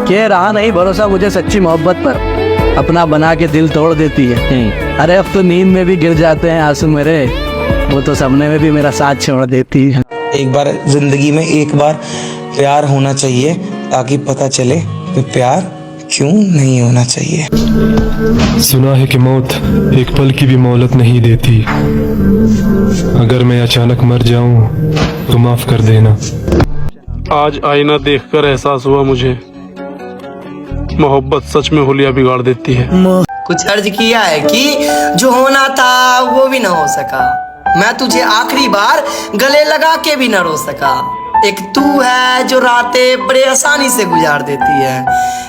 के रहा नहीं भरोसा मुझे सच्ची मोहब्बत पर, अपना बना के दिल तोड़ देती है। अरे अब तो नींद में भी गिर जाते हैं आंसू मेरे, वो तो सपने में भी मेरा साथ छोड़ देती है। एक बार जिंदगी में एक बार प्यार होना चाहिए ताकि पता चले कि प्यार क्यों नहीं होना चाहिए। सुना है कि मौत एक पल की भी मोहलत नहीं देती। अगर मैं अचानक मर जाऊं तो माफ कर देना। आज आईना देखकर एहसास हुआ मुझे, मोहब्बत सच में हुलिया बिगाड़ देती है। कुछ अर्ज किया है कि जो होना था वो भी ना हो सका, मैं तुझे आखिरी बार गले लगा के भी ना रो सका। एक तू है जो रातें बड़े आसानी से गुजार देती है,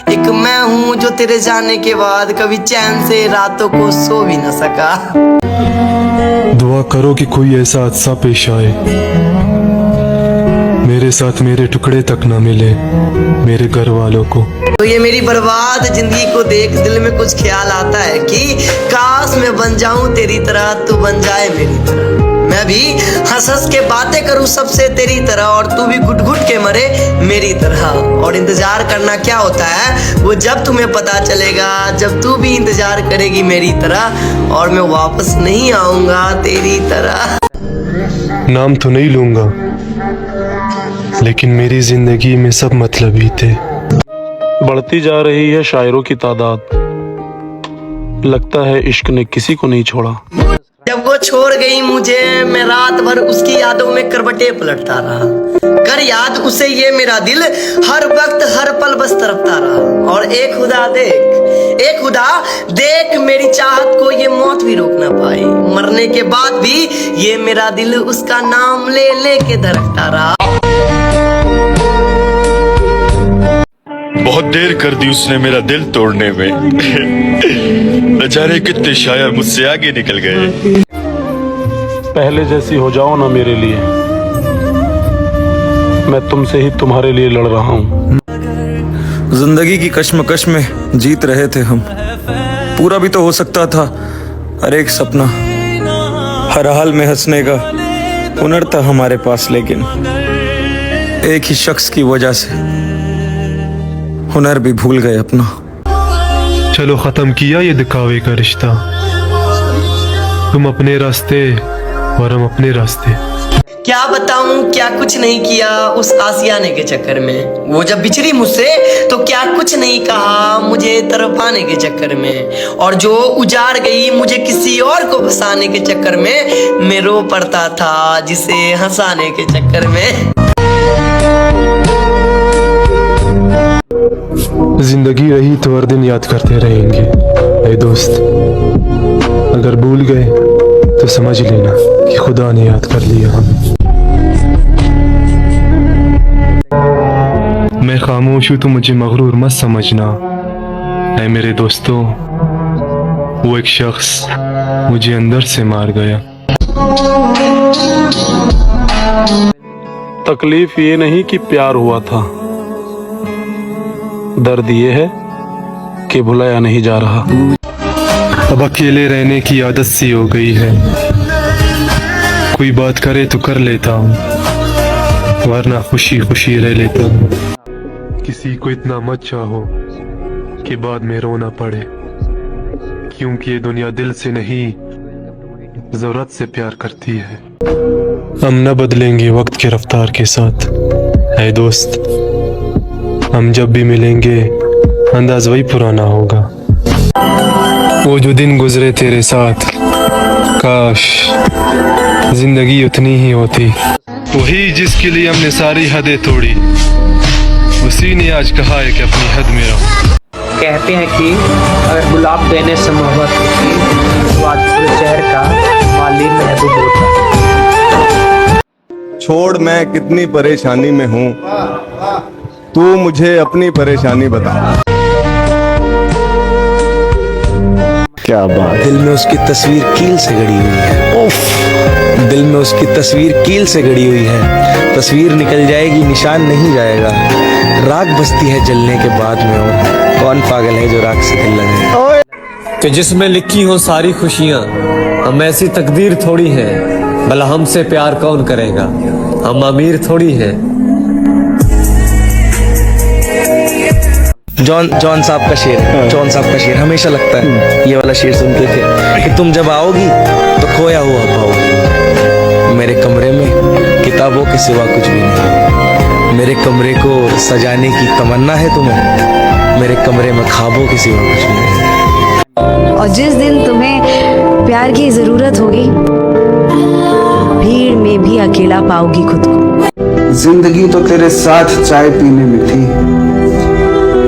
एक मैं हूँ जो तेरे जाने के बाद कभी चैन से रातों को सो भी ना सका। दुआ करो कि कोई ऐसा हादसा पेश आए, मेरे साथ मेरे टुकड़े तक ना मिले मेरे घर वालों को। तो ये मेरी बर्बाद जिंदगी को देख दिल में कुछ ख्याल आता है कि काश मैं बन जाऊं तेरी तरह, तू बन जाए मेरी तरह। मैं भी हंस हंस के बातें करूं सबसे तेरी तरह, और तू भी घुट घुट के मरे मेरी तरह। और इंतजार करना क्या होता है वो जब तुम्हें पता चलेगा, जब तू भी इंतजार करेगी मेरी तरह, और मैं वापस नहीं आऊंगा तेरी तरह। नाम तो नहीं लूंगा लेकिन मेरी जिंदगी में सब मतलबी थे। बढ़ती जा रही है शायरों की तादाद, लगता है इश्क ने किसी को नहीं छोड़ा। जब वो छोड़ गई मुझे, मैं रात भर उसकी यादों में करवटें पलटता रहा। कर याद उसे ये मेरा दिल हर वक्त हर पल बस तरफता रहा। और एक खुदा देख मेरी चाहत को ये मौत भी रोक ना पाई। मरने के बाद भी ये मेरा दिल उसका नाम ले लेके धड़कता रहा। बहुत देर कर दी उसने मेरा दिल तोड़ने में। बेचारे कितने शायर मुझसे आगे निकल गए। पहले जैसी हो जाओ ना मेरे लिए, मैं तुमसे ही तुम्हारे लिए लड़ रहा हूँ। जिंदगी की कश्मकश में जीत रहे थे हम, पूरा भी तो हो सकता था हर एक सपना। हर हाल में हंसने का हुनर था हमारे पास, लेकिन एक ही शख्स की वजह से हुनर भी भूल गए अपना। चलो खत्म किया ये दिखावे का रिश्ता, तुम अपने रास्ते और हम अपने रास्ते। क्या बताऊं क्या कुछ नहीं किया उस आसियाने के चक्कर में। वो जब बिछड़ी मुझसे तो क्या कुछ नहीं कहा मुझे तरफाने के चक्कर में। और जो उजाड़ गई मुझे किसी और को फंसाने के चक्कर में, मैं रो पड़ता था जिसे हंसाने के चक्कर में। जिंदगी रही तो हर दिन याद करते रहेंगे ऐ दोस्त। अगर भूल गए तो समझ लेना कि खुदा ने याद कर लिया हमें। मैं खामोश हूं तो मुझे मगरूर मत समझना ऐ मेरे दोस्तों। वो एक शख्स मुझे अंदर से मार गया। तकलीफ ये नहीं कि प्यार हुआ था, दर्द ये है कि भुलाया नहीं जा रहा। अब अकेले रहने की आदत सी हो गई है, कोई बात करे तो कर लेता हूँ, वरना खुशी खुशी रह लेता हूँ। किसी को इतना मत चाहो कि बाद में रोना पड़े, क्योंकि ये दुनिया दिल से नहीं जरूरत से प्यार करती है। हम न बदलेंगे वक्त के रफ्तार के साथ ऐ दोस्त। हम जब भी मिलेंगे अंदाज वही पुराना होगा। वो जो दिन गुजरे तेरे साथ, काश जिंदगी उतनी ही होती। वही जिसके लिए हमने सारी हदें तोड़ी, उसी ने आज कहा है कि अपनी हद में रहो। कहते हैं कि अगर गुलाब देने से मोहब्बत होती तो आज पूरे शहर का माली महबूब होता। छोड़ मैं कितनी परेशानी में हूँ, तू मुझे अपनी परेशानी बता। क्या बात। दिल में उसकी तस्वीर कील से गड़ी हुई है। उफ। दिल में उसकी तस्वीर कील से गड़ी हुई है। तस्वीर निकल जाएगी निशान नहीं जाएगा। राख बसती है जलने के बाद में, और कौन पागल है जो राख से दिल लगे। कि जिसमें लिखी हो सारी खुशियाँ, हम ऐसी तकदीर थोड़ी है, भला हमसे प्यार कौन करेगा, हम अमीर थोड़ी है। जॉन साहब का शेर है, जॉन साहब का शेर हमेशा लगता है, ये वाला शेर सुनते थे कि तुम जब आओगी तो खोया हुआ पाओगी। मेरे कमरे में किताबों के सिवा कुछ भी नहीं, मेरे कमरे को सजाने की तमन्ना है तुम्हें, मेरे कमरे में ख्वाबों के सिवा कुछ भी नहीं। और जिस दिन तुम्हें प्यार की जरूरत होगी, भीड़ में भी अकेला पाओगी खुद को। जिंदगी तो तेरे साथ चाय पीने में थी,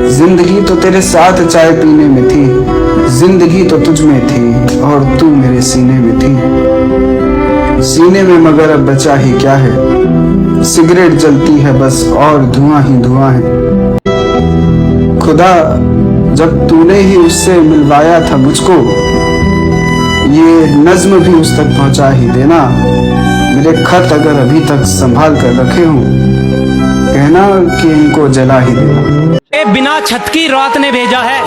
जिंदगी तो तेरे साथ चाय पीने में थी, जिंदगी तो तुझ में थी और तू मेरे सीने में थी। सीने में मगर अब बचा ही क्या है, सिगरेट जलती है बस और धुआं ही धुआं है। खुदा जब तूने ही उससे मिलवाया था मुझको, ये नज्म भी उस तक पहुंचा ही देना। मेरे खत अगर अभी तक संभाल कर रखे हों, कहना कि इनको जला ही देना। बिना छत की रात ने भेजा है,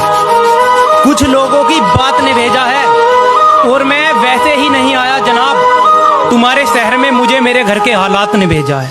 कुछ लोगों की बात ने भेजा है, और मैं वैसे ही नहीं आया जनाब, तुम्हारे शहर में मुझे मेरे घर के हालात ने भेजा है।